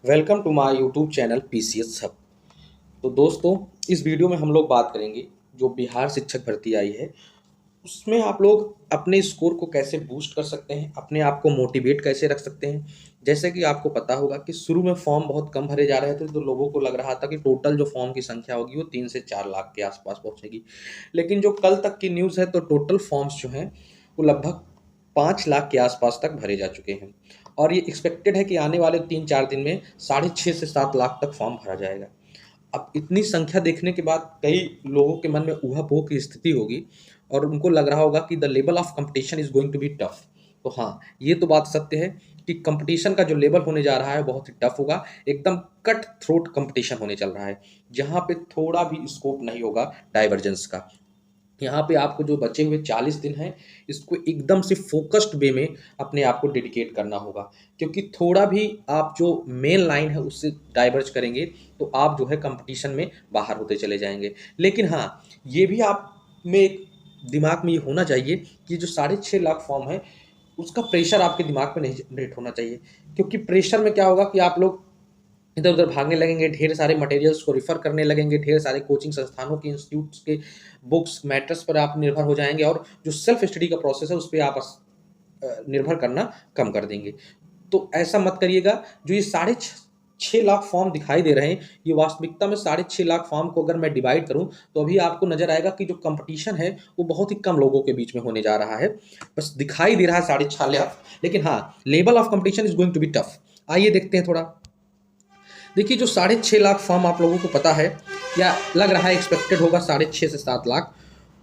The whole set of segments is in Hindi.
Welcome to my YouTube channel PCS hub. तो दोस्तों, इस वीडियो में हम लोग बात करेंगे जो बिहार शिक्षक भर्ती आई है उसमें आप लोग अपने स्कोर को कैसे बूस्ट कर सकते हैं, अपने आप को मोटिवेट कैसे रख सकते हैं। जैसे कि आपको पता होगा कि शुरू में फॉर्म बहुत कम भरे जा रहे थे, तो लोगों को लग रहा था कि टोटल जो फॉर्म की संख्या होगी वो 3 से 4 लाख के आसपास पहुंचेगी। लेकिन जो कल तक की न्यूज़ है, तो टोटल फॉर्म्स जो हैं वो लगभग 5 लाख के आसपास तक भरे जा चुके हैं। और ये एक्सपेक्टेड है कि आने वाले 3-4 दिन में 6.5 से 7 लाख तक फॉर्म भरा जाएगा। अब इतनी संख्या देखने के बाद कई लोगों के मन में ऊहापोह की स्थिति होगी और उनको लग रहा होगा कि the level of competition is going to be tough. तो हाँ, ये तो बात सत्य है कि कंपटीशन का जो लेवल होने जा रहा है बहुत ही टफ होगा। एकदम कट थ्रोट कंपटीशन होने चल रहा है, जहाँ पे थोड़ा भी स्कोप नहीं होगा डाइवर्जेंस का। यहाँ पे आपको जो बचे हुए 40 दिन हैं, इसको एकदम से फोकस्ड वे में अपने आप को डेडिकेट करना होगा। क्योंकि थोड़ा भी आप जो मेन लाइन है उससे डाइवर्ज करेंगे तो आप जो है कंपटीशन में बाहर होते चले जाएंगे। लेकिन हाँ, ये भी आप में एक दिमाग में ये होना चाहिए कि जो 6.5 लाख फॉर्म है उसका प्रेशर आपके दिमाग पे नहीं जनरेट होना चाहिए। क्योंकि प्रेशर में क्या होगा कि आप लोग इधर उधर भागने लगेंगे, ढेर सारे मटेरियल्स को रिफ़र करने लगेंगे, ढेर सारे कोचिंग संस्थानों के इंस्टीट्यूट्स के बुक्स मैटर्स पर आप निर्भर हो जाएंगे और जो सेल्फ स्टडी का प्रोसेस है उस पर आप निर्भर करना कम कर देंगे। तो ऐसा मत करिएगा। जो ये 6.5 लाख फॉर्म दिखाई दे रहे हैं, ये वास्तविकता में 6.5 लाख फॉर्म को अगर मैं डिवाइड करूं तो अभी आपको नजर आएगा कि जो कंपटीशन है वो बहुत ही कम लोगों के बीच में होने जा रहा है। बस दिखाई दे रहा है 6.5 लाख, लेकिन हाँ, level of competition is going to be tough. आइए देखते हैं थोड़ा। देखिए, जो 6.5 लाख फॉर्म आप लोगों को पता है या लग रहा है एक्सपेक्टेड होगा 6.5 से 7 लाख,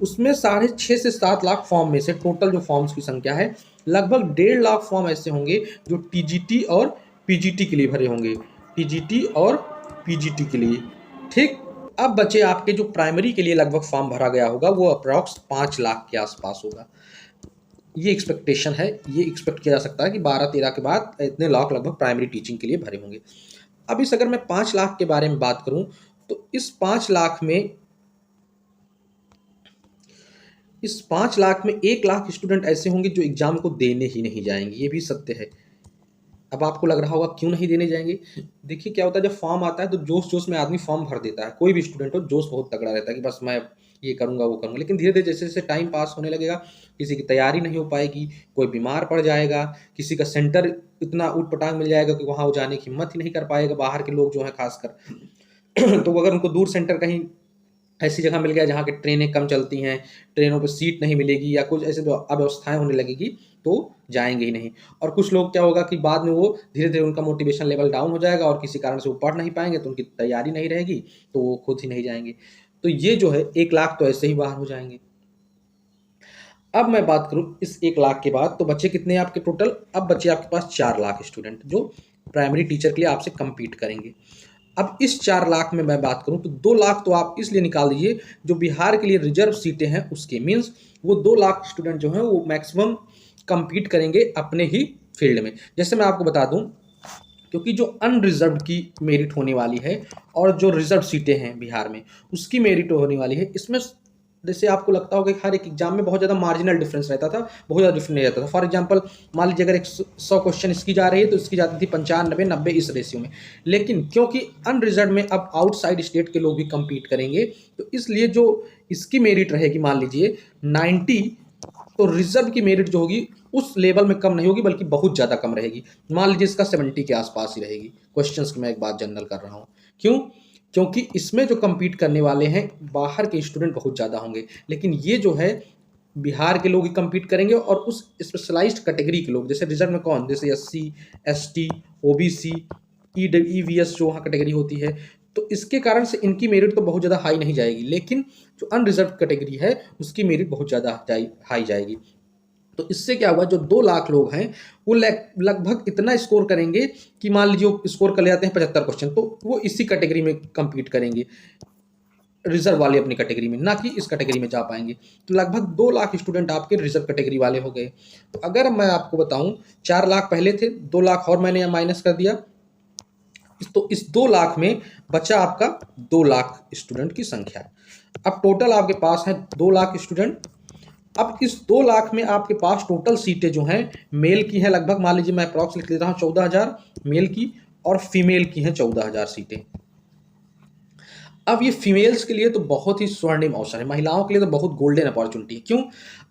उसमें 6.5 से 7 लाख फॉर्म में से टोटल जो फॉर्म्स की संख्या है लगभग 1.5 लाख फॉर्म ऐसे होंगे जो टीजीटी और पीजीटी के लिए भरे होंगे। टीजीटी और पीजीटी के लिए, ठीक। अब बचे आपके जो प्राइमरी के लिए लगभग फॉर्म भरा गया होगा वो अप्रॉक्स 5 लाख के आसपास होगा। ये एक्सपेक्टेशन है, ये एक्सपेक्ट किया जा सकता है कि 12-13 के बाद इतने लाख लगभग प्राइमरी टीचिंग के लिए भरे होंगे। अब इस अगर मैं 5 लाख के बारे में बात करूं तो इस 5 लाख में 1 लाख स्टूडेंट ऐसे होंगे जो एग्जाम को देने ही नहीं जाएंगे। ये भी सत्य है। अब आपको लग रहा होगा क्यों नहीं देने जाएंगे। देखिए, क्या होता है, जब फॉर्म आता है तो जोश जोश में आदमी फॉर्म भर देता है। कोई भी स्टूडेंट हो, जोश बहुत तगड़ा रहता है कि बस मैं ये करूंगा वो करूंगा। लेकिन धीरे धीरे जैसे जैसे टाइम पास होने लगेगा, किसी की तैयारी नहीं हो पाएगी, कोई बीमार पड़ जाएगा, किसी का सेंटर इतना ऊट पटांग मिल जाएगा कि वहाँ वो जाने की हिम्मत ही नहीं कर पाएगा, बाहर के लोग जो हैं खासकर। तो अगर उनको दूर सेंटर कहीं ऐसी जगह मिल गया जहाँ की ट्रेनें कम चलती हैं, ट्रेनों पे सीट नहीं मिलेगी या कुछ ऐसे जो अव्यवस्थाएं होने लगेगी, तो जाएंगे ही नहीं। और कुछ लोग क्या होगा कि बाद में वो धीरे धीरे उनका मोटिवेशन लेवल डाउन हो जाएगा और किसी कारण से वो पढ़ नहीं पाएंगे, तो उनकी तैयारी नहीं रहेगी, तो वो खुद ही नहीं जाएंगे। तो ये जो है 1 लाख तो ऐसे ही बाहर हो जाएंगे। अब मैं बात करूं इस 1 लाख के बाद, तो बच्चे कितने हैं आपके टोटल। अब बच्चे आपके पास 4 लाख स्टूडेंट जो प्राइमरी टीचर के लिए आपसे compete करेंगे। अब इस 4 लाख में मैं बात करूं तो 2 लाख तो आप इसलिए निकाल दीजिए जो बिहार के लिए रिजर्व सीटें हैं उसके, मीन्स वो 2 लाख स्टूडेंट जो हैं वो मैक्सिमम compete करेंगे अपने ही फील्ड में। जैसे मैं आपको बता दूं, क्योंकि जो अनरिजर्व की मेरिट होने वाली है और जो रिजर्व सीटें हैं बिहार में उसकी मेरिट होने वाली है, इसमें जैसे आपको लगता होगा कि हर एक एग्जाम में बहुत ज़्यादा मार्जिनल डिफरेंस रहता था, बहुत ज़्यादा डिफरेंस नहीं रहता था। फॉर एग्जांपल, मान लीजिए अगर 100 क्वेश्चन इसकी जा रही है तो इसकी जाती थी 95-90 इस रेशियो में। लेकिन क्योंकि अनरिजर्व में अब आउटसाइड स्टेट के लोग भी compete करेंगे, तो इसलिए जो इसकी मेरिट रहेगी मान लीजिए 90, तो रिजर्व की मेरिट जो होगी उस लेवल में कम नहीं होगी बल्कि बहुत ज़्यादा कम रहेगी। मान लीजिए इसका 70 के आसपास ही रहेगी। क्वेश्चंस की मैं एक बात जनरल कर रहा हूँ। क्यों? क्योंकि इसमें जो compete करने वाले हैं बाहर के स्टूडेंट बहुत ज़्यादा होंगे, लेकिन ये जो है बिहार के लोग ही compete करेंगे और उस स्पेशलाइज्ड कैटेगरी के लोग, जैसे रिजर्व में कौन, जैसे एससी, एसटी, ओबीसी, ईवीएस जो वहाँ कैटेगरी होती है, तो इसके कारण से इनकी मेरिट तो बहुत ज़्यादा हाई नहीं जाएगी। लेकिन जो अनरिजर्व कैटेगरी है उसकी मेरिट बहुत ज़्यादा हाई जाएगी। तो इससे क्या हुआ, जो 2 लाख लोग हैं वो लगभग इतना स्कोर करेंगे कि मान लीजिए वो स्कोर कर ले जाते हैं 75 क्वेश्चन, तो वो इसी कैटेगरी में compete करेंगे, रिजर्व वाले अपनी कैटेगरी में, ना कि इस कैटेगरी में जा पाएंगे। तो लगभग 2 लाख स्टूडेंट आपके रिजर्व कैटेगरी वाले हो गए। तो अगर मैं आपको बताऊं, 4 लाख पहले थे, 2 लाख और मैंने माइनस कर दिया, तो इस 2 लाख में बचा आपका 2 लाख स्टूडेंट की संख्या। अब टोटल आपके पास है 2 लाख स्टूडेंट। अब इस 2 लाख में आपके पास टोटल सीटें जो हैं मेल की हैं लगभग, मान लीजिए मैं अप्रॉक्स लिख लेता हूँ 14,000 मेल की और फीमेल की हैं 14,000 सीटें। अब ये फीमेल्स के लिए तो बहुत ही स्वर्णिम अवसर है, महिलाओं के लिए तो बहुत गोल्डन अपॉर्चुनिटी है। क्यों?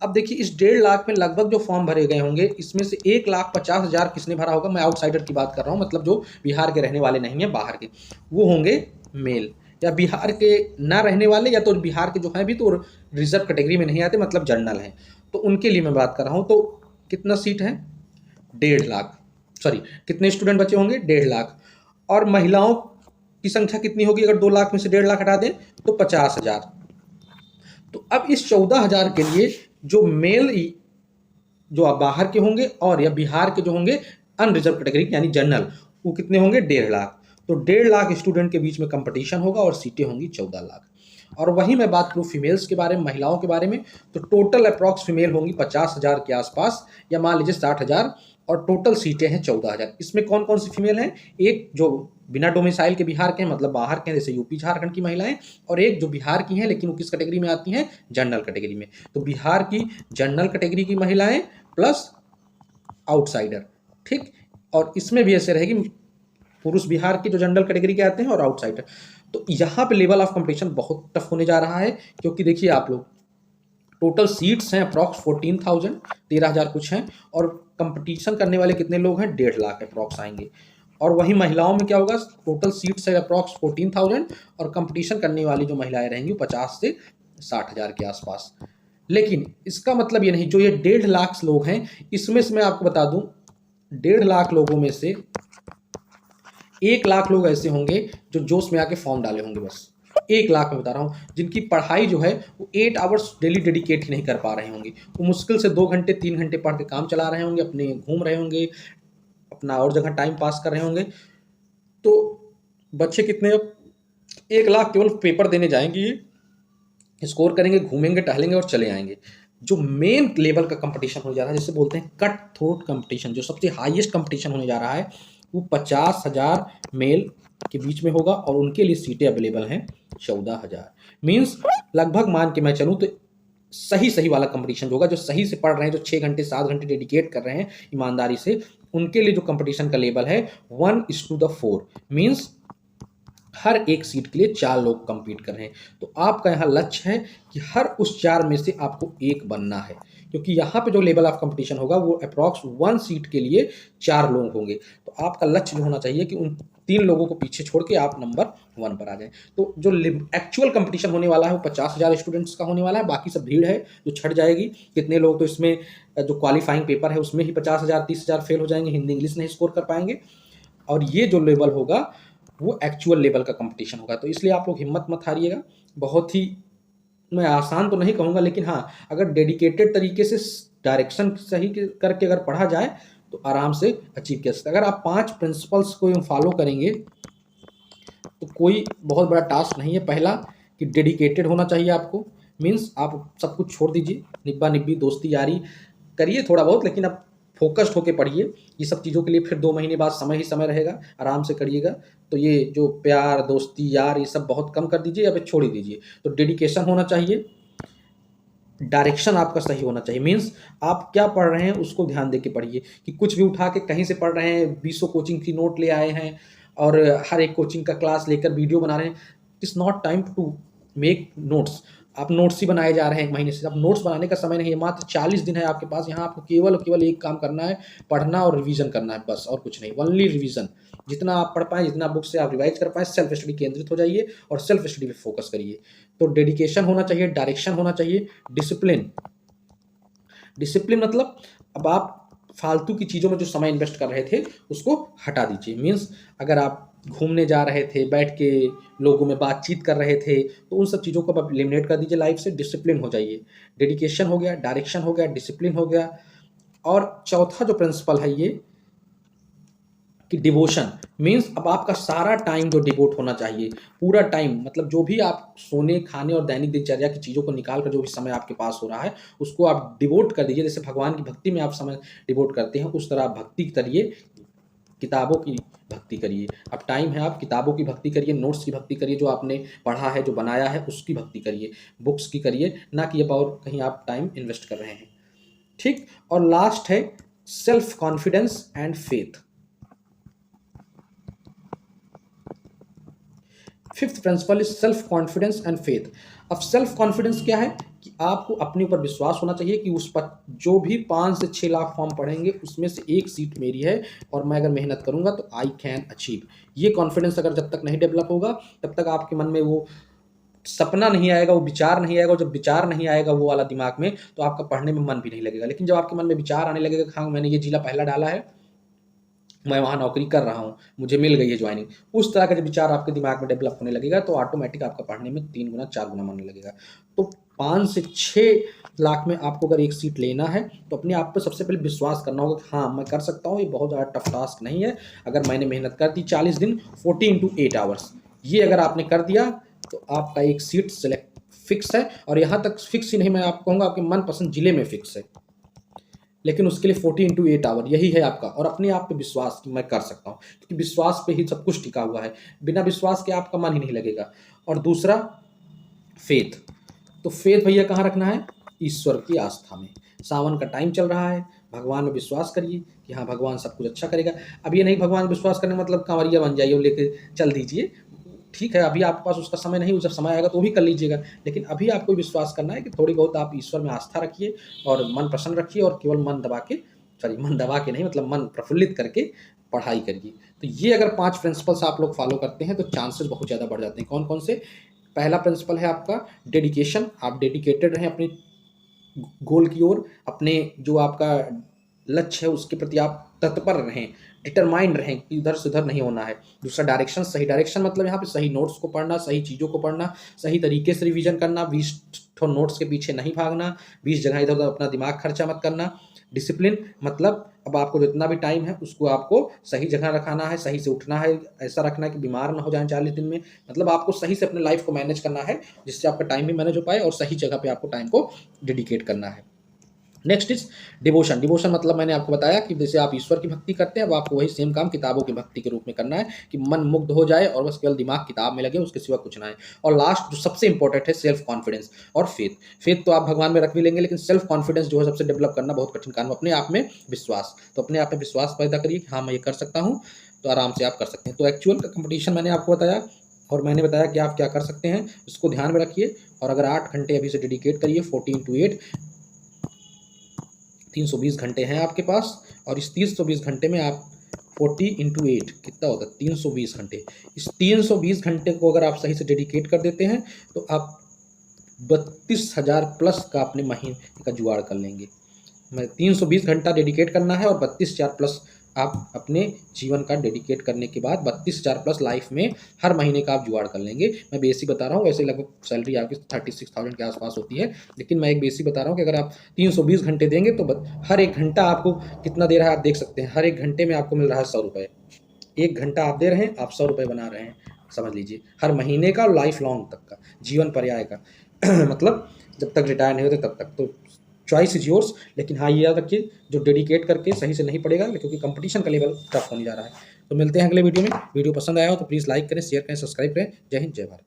अब देखिए इस 1.5 लाख में लगभग जो फॉर्म भरे गए होंगे, इसमें से 1,50,000 किसने भरा होगा? मैं आउटसाइडर की बात कर रहा हूँ, मतलब जो बिहार के रहने वाले नहीं हैं, बाहर के, वो होंगे मेल, या बिहार के ना रहने वाले, या तो बिहार के जो हैं भी तो रिजर्व कैटेगरी में नहीं आते, मतलब जनरल हैं, तो उनके लिए मैं बात कर रहा हूँ। तो कितना सीट है? 1.5 लाख, सॉरी कितने स्टूडेंट बचे होंगे? 1.5 लाख। और महिलाओं की संख्या कितनी होगी? अगर 2 लाख में से 1.5 लाख हटा दें तो 50,000। तो अब इस 14,000 के लिए जो मेल, जो आप बाहर के होंगे और या बिहार के जो होंगे अनरिजर्व कैटेगरी यानी जनरल, वो कितने होंगे? 1.5 लाख। तो 1.5 लाख स्टूडेंट के बीच में कंपटीशन होगा और सीटें होंगी 14 लाख। और वहीं मैं बात करूँ फीमेल्स के बारे में, महिलाओं के बारे में, तो टोटल अप्रॉक्स फीमेल होंगी 50,000 के आसपास, या मान लीजिए 60,000, और टोटल सीटें हैं 14,000। इसमें कौन कौन सी फीमेल हैं? एक जो बिना डोमिसाइल के बिहार के हैं, मतलब बाहर के हैं, जैसे यूपी झारखंड की महिलाएं, और एक जो बिहार की हैं लेकिन वो किस कैटेगरी में आती हैं? जनरल कैटेगरी में। तो बिहार की जनरल कैटेगरी की महिलाएं प्लस आउटसाइडर, ठीक। और इसमें भी ऐसे रहेगी, पुरुष बिहार की जो जनरल कैटेगरी के आते हैं और आउटसाइडर। तो यहाँ पे लेवल ऑफ कंपटीशन बहुत टफ होने जा रहा है, क्योंकि देखिए आप लोग, टोटल सीट्स हैं अप्रॉक्स 14,000, 13,000 कुछ हैं, और कंपटीशन करने वाले कितने लोग हैं? 1.5 लाख अप्रॉक्स आएंगे। और वही महिलाओं में क्या होगा? टोटल सीट्स है अप्रॉक्स 14,000, और कंपटीशन करने वाली जो महिलाएं रहेंगी 50 से 60,000 के आसपास। लेकिन इसका मतलब ये नहीं, जो ये 1.5 लाख लोग हैं, इसमें से मैं आपको बता दूं, 1.5 लाख लोगों में से 1 लाख लोग ऐसे होंगे जो जोश में आके फॉर्म डाले होंगे, बस 1 लाख में बता रहा हूँ, जिनकी पढ़ाई जो है वो 8 आवर्स डेली डेडिकेट ही नहीं कर पा रहे होंगे। वो मुश्किल से 2 घंटे 3 घंटे पढ़ के काम चला रहे होंगे, अपने घूम रहे होंगे, अपना और जगह टाइम पास कर रहे होंगे। तो बच्चे कितने? 1 लाख केवल पेपर देने जाएंगे, स्कोर करेंगे, घूमेंगे, टहलेंगे और चले आएंगे। जो मेन लेवल का कंपटीशन होने जा रहा है, जिसे बोलते हैं कट थ्रोट कंपटीशन, जो सबसे हाईएस्ट कंपटीशन होने जा रहा है, वो 50,000 मेल के बीच में होगा, और उनके लिए सीटें अवेलेबल हैं 14,000। मीन्स लगभग मान के मैं चलूँ तो सही सही वाला कंपटीशन जो होगा, जो सही से पढ़ रहे हैं, जो 6 घंटे 7 घंटे डेडिकेट कर रहे हैं ईमानदारी से, उनके लिए जो कंपटीशन का लेवल है 1:4। मीन्स हर एक सीट के लिए 4 लोग compete कर रहे हैं। तो आपका यहाँ लक्ष्य है कि हर उस 4 में से आपको एक बनना है, क्योंकि यहाँ पे जो लेवल ऑफ कंपटीशन होगा वो अप्रॉक्स 1 सीट के लिए 4 लोग होंगे। तो आपका लक्ष्य जो होना चाहिए कि उन 3 लोगों को पीछे छोड़ के आप नंबर 1 पर आ जाएं। तो जो एक्चुअल कंपटीशन होने वाला है वो 50,000 स्टूडेंट्स का होने वाला है, बाकी सब भीड़ है जो छट जाएगी। कितने लोग तो इसमें जो क्वालिफाइंग पेपर है उसमें ही 50,000 30,000 फेल हो जाएंगे, हिंदी इंग्लिश नहीं स्कोर कर पाएंगे। और ये जो लेवल होगा वो एक्चुअल लेवल का कंपटीशन होगा। तो इसलिए आप लोग हिम्मत मत हारिएगा। बहुत ही, मैं आसान तो नहीं कहूँगा, लेकिन हाँ, अगर डेडिकेटेड तरीके से डायरेक्शन सही करके अगर पढ़ा जाए तो आराम से अचीव कर सकते हैं। अगर आप 5 प्रिंसिपल्स को फॉलो करेंगे तो कोई बहुत बड़ा टास्क नहीं है। पहला कि डेडिकेटेड होना चाहिए आपको, मीन्स आप सब कुछ छोड़ दीजिए, निब्बा निब्बी दोस्ती यारी करिए थोड़ा बहुत, लेकिन आप फोकस्ड होकर पढ़िए। ये सब चीज़ों के लिए फिर 2 महीने बाद समय ही समय रहेगा, आराम से करिएगा। तो ये जो प्यार दोस्ती यार ये सब बहुत कम कर दीजिए या फिर छोड़ ही दीजिए। तो डेडिकेशन होना चाहिए, डायरेक्शन आपका सही होना चाहिए, मीन्स आप क्या पढ़ रहे हैं उसको ध्यान दे के पढ़िए, कि कुछ भी उठा के कहीं से पढ़ रहे हैं, 20 कोचिंग की नोट ले आए हैं और हर एक कोचिंग का क्लास लेकर वीडियो बना रहे हैं। It's not time to make notes. आप नोट्स ही बनाए जा रहे हैं 1 महीने से, अब नोट्स बनाने का समय नहीं है। मात्र 40 दिन है आपके पास, यहाँ आपको केवल और केवल एक काम करना है, पढ़ना और रिवीजन करना है, बस और कुछ नहीं। ओनली रिवीजन, जितना आप पढ़ पाएँ, जितना बुक से आप रिवाइज कर पाएँ, सेल्फ स्टडी केंद्रित हो जाइए और सेल्फ स्टडी पे फोकस करिए। तो डेडिकेशन होना चाहिए, डायरेक्शन होना चाहिए, डिसिप्लिन। डिसिप्लिन मतलब अब आप फालतू की चीज़ों में जो समय इन्वेस्ट कर रहे थे उसको हटा दीजिए। मीन्स अगर आप घूमने जा रहे थे, बैठ के लोगों में बातचीत कर रहे थे, तो उन सब चीज़ों को आप एलिमिनेट कर दीजिए लाइफ से, डिसिप्लिन हो जाइए। डेडिकेशन हो गया, डायरेक्शन हो गया, डिसिप्लिन हो गया। और चौथा जो प्रिंसिपल है ये कि डिवोशन, मीन्स अब आपका सारा टाइम जो डिवोट होना चाहिए, पूरा टाइम, मतलब जो भी आप सोने खाने और दैनिक दिनचर्या की चीज़ों को निकाल कर जो भी समय आपके पास हो रहा है उसको आप डिवोट कर दीजिए। जैसे भगवान की भक्ति में आप समय डिवोट करते हैं, उस तरह आप भक्ति करिए, किताबों की भक्ति करिए। अब टाइम है, आप किताबों की भक्ति करिए, नोट्स की भक्ति करिए, जो आपने पढ़ा है, जो बनाया है उसकी भक्ति करिए, बुक्स की करिए, ना कि अब और कहीं आप टाइम इन्वेस्ट कर रहे हैं, ठीक। और लास्ट है self confidence and faith. Fifth principle is self confidence and faith. अब सेल्फ कॉन्फिडेंस क्या है कि आपको अपने ऊपर विश्वास होना चाहिए कि उस पर जो भी 5 से 6 लाख फॉर्म पढ़ेंगे उसमें से एक सीट मेरी है और मैं अगर मेहनत करूंगा तो आई कैन अचीव। ये कॉन्फिडेंस अगर जब तक नहीं डेवलप होगा तब तक आपके मन में वो सपना नहीं आएगा, वो विचार नहीं आएगा। जब विचार नहीं आएगा वो वाला दिमाग में, तो आपका पढ़ने में मन भी नहीं लगेगा। लेकिन जब आपके मन में विचार आने लगेगा कि हाँ मैंने ये जिला पहला डाला है, मैं वहाँ नौकरी कर रहा हूँ, मुझे मिल गई है ज्वाइनिंग, उस तरह का जब विचार आपके दिमाग में डेवलप होने लगेगा तो ऑटोमेटिक आपका पढ़ने में 3 गुना 4 गुना मन लगेगा। तो 5 से 6 लाख में आपको अगर एक सीट लेना है तो अपने आप पर सबसे पहले विश्वास करना होगा कि हाँ मैं कर सकता हूँ, ये बहुत ज़्यादा टफ टास्क नहीं है। अगर मैंने मेहनत कर दी 40 दिन 40 × 8 आवर्स, ये अगर आपने कर दिया तो आपका एक सीट सेलेक्ट फिक्स है। और यहाँ तक फिक्स ही नहीं, मैं आपको कहूँगा आपके मनपसंद जिले में फिक्स है। लेकिन उसके लिए 40 × 8 आवर यही है आपका, और अपने आप पे विश्वास कि मैं कर सकता हूँ, क्योंकि विश्वास पे ही सब कुछ टिका हुआ है। बिना विश्वास के आपका मन ही नहीं लगेगा। और दूसरा फेथ, तो फेथ भैया कहाँ रखना है? ईश्वर की आस्था में। सावन का टाइम चल रहा है, भगवान में विश्वास करिए कि हाँ भगवान सब कुछ अच्छा करेगा। अब ये नहीं भगवान में विश्वास करने मतलब कांवरिया बन जाइए और लेके चल दीजिए, ठीक है अभी आपके पास उसका समय नहीं, जब समय आएगा तो भी कर लीजिएगा। लेकिन अभी आपको विश्वास करना है कि थोड़ी बहुत आप ईश्वर में आस्था रखिए और मन प्रसन्न रखिए, और केवल मन दबा के नहीं, मतलब मन प्रफुल्लित करके पढ़ाई करिए। तो ये अगर 5 प्रिंसिपल्स आप लोग फॉलो करते हैं तो चांसेस बहुत ज़्यादा बढ़ जाते हैं। कौन कौन से? पहला प्रिंसिपल है आपका डेडिकेशन, आप डेडिकेटेड रहें अपने गोल की ओर, अपने जो आपका लक्ष्य है उसके प्रति आप तत्पर रहें, डिटरमाइंड रहें कि इधर से उधर नहीं होना है। दूसरा डायरेक्शन, सही डायरेक्शन मतलब यहाँ पे सही नोट्स को पढ़ना, सही चीज़ों को पढ़ना, सही तरीके से रिवीजन करना, 20 नोट्स के पीछे नहीं भागना, 20 जगह इधर उधर अपना दिमाग खर्चा मत करना। डिसिप्लिन मतलब अब आपको जितना भी टाइम है उसको आपको सही जगह रखाना है, सही से उठना है, ऐसा रखना है कि बीमार ना हो जाए 40 दिन में। मतलब आपको सही से अपने लाइफ को मैनेज करना है जिससे आपका टाइम भी मैनेज हो पाए और सही जगह पे आपको टाइम को डेडिकेट करना है। Next is devotion. डिवोशन मतलब मैंने आपको बताया कि जैसे आप ईश्वर की भक्ति करते हैं, अब आपको वही सेम काम किताबों की भक्ति के रूप में करना है कि मन मुग्ध हो जाए और बस केवल दिमाग किताब में लगे, उसके सिवा कुछ ना है। और लास्ट जो सबसे इंपॉर्टेंट है सेल्फ कॉन्फिडेंस और फेथ। फेथ तो आप भगवान में रख भी लेंगे, लेकिन सेल्फ कॉन्फिडेंस जो है सबसे डेवलप करना बहुत कठिन काम है। अपने आप में विश्वास, तो अपने आप में विश्वास पैदा करिए कि हाँ मैं ये कर सकता हूँ, तो आराम से आप कर सकते हैं। तो एक्चुअल का कंपटीशन मैंने आपको बताया और मैंने बताया कि आप क्या कर सकते हैं, इसको ध्यान में रखिए। और अगर 8 घंटे अभी से डेडिकेट करिए, 14 × 8 320 घंटे हैं आपके पास, और इस 320 घंटे में आप 40 × 8 कितना होता है? 320 घंटे। इस 320 घंटे को अगर आप सही से डेडिकेट कर देते हैं तो आप 32,000 प्लस का अपने महीने का जुगाड़ कर लेंगे। मैं 320 घंटा डेडिकेट करना है और 32,000 प्लस आप अपने जीवन का डेडिकेट करने के बाद 32,000 प्लस लाइफ में हर महीने का आप जुगाड़ कर लेंगे। मैं बेसिक बता रहा हूँ, वैसे लगभग सैलरी आपकी 36,000 के आसपास होती है, लेकिन मैं एक बेसिक बता रहा हूँ कि अगर आप 320 घंटे देंगे तो हर एक घंटा आपको कितना दे रहा है आप देख सकते हैं। हर एक घंटे में आपको मिल रहा है 100 रुपये। 1 घंटा आप दे रहे हैं, आप 100 रुपये बना रहे हैं, समझ लीजिए, हर महीने का और लाइफ लॉन्ग तक का, जीवन पर्याय का मतलब जब तक रिटायर नहीं होते तब तक। तो चॉइस इज योर्स, लेकिन हाँ ये याद रखिए जो डेडिकेट करके सही से नहीं पड़ेगा, क्योंकि कंपटीशन का लेवल टफ होने जा रहा है। तो मिलते हैं अगले वीडियो में। वीडियो पसंद आया हो तो प्लीज़ लाइक करें, शेयर करें, सब्सक्राइब करें। जय हिंद, जय भारत।